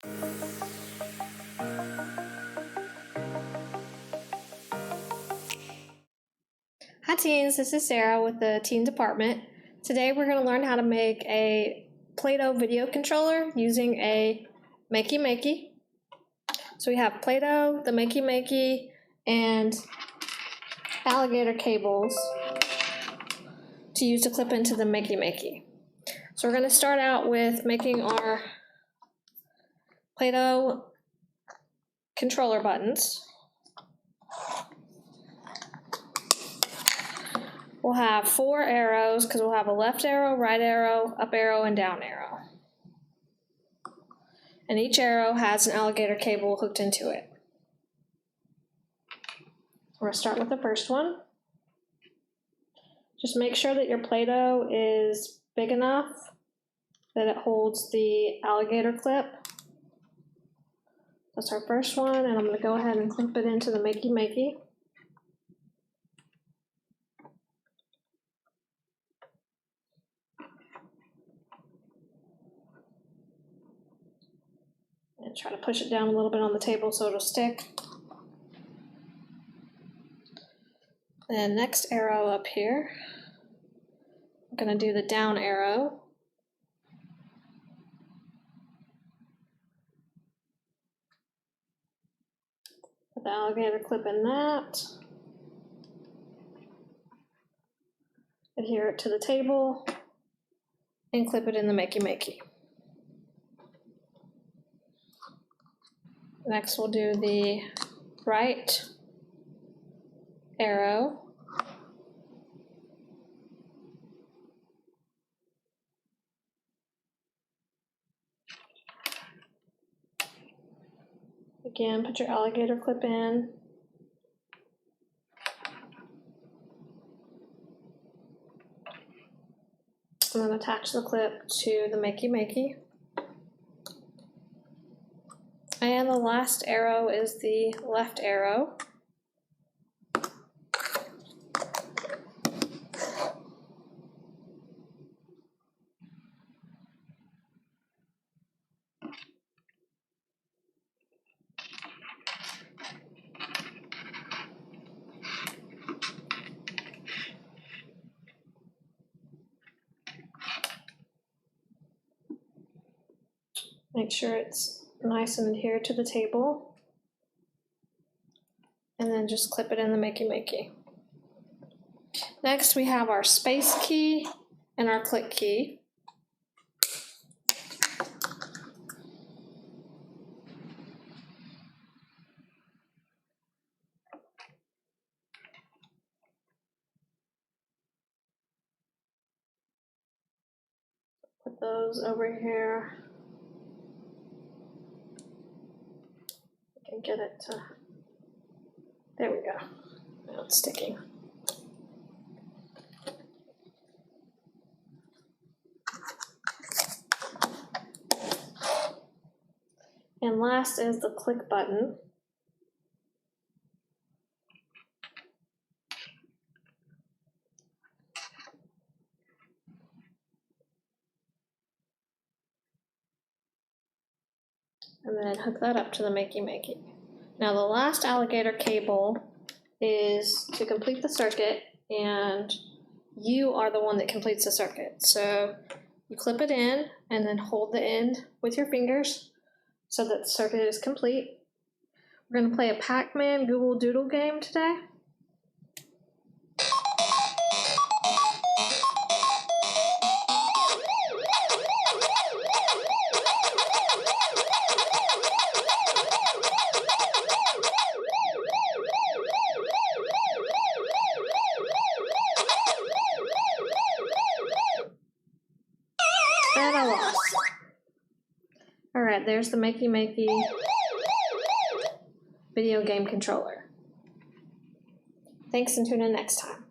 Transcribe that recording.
Hi teens, this is Sarah with the teen department. Today we're going to learn how to make a Play-Doh video controller using a MakeyMakey. So we have Play-Doh, the MakeyMakey, and alligator cables to use to clip into the MakeyMakey. So we're going to start out with making our Play-Doh controller buttons. We'll have 4 arrows because we'll have a left arrow, right arrow, up arrow, and down arrow. And each arrow has an alligator cable hooked into it. We're going to start with the first one. Just make sure that your Play-Doh is big enough that it holds the alligator clip. That's our first one, and I'm going to go ahead and clip it into the MakeyMakey. And try to push it down a little bit on the table so it'll stick. Then next arrow up here, I'm going to do the down arrow. Put the alligator clip in that. Adhere it to the table and clip it in the MakeyMakey. Next we'll do the right arrow. Again, put your alligator clip in. And then attach the clip to the MakeyMakey. And the last arrow is the left arrow. Make sure it's nice and adhered to the table. And then just clip it in the MakeyMakey. Next we have our space key and our click key. Put those over here. Get it to, there we go. Now it's sticking. And last is the click button. And then hook that up to the MakeyMakey. Now the last alligator cable is to complete the circuit, and you are the one that completes the circuit. So you clip it in and then hold the end with your fingers so that the circuit is complete. We're going to play a Pac-Man Google Doodle game today. And I lost. Alright, there's the MakeyMakey video game controller. Thanks, and tune in next time.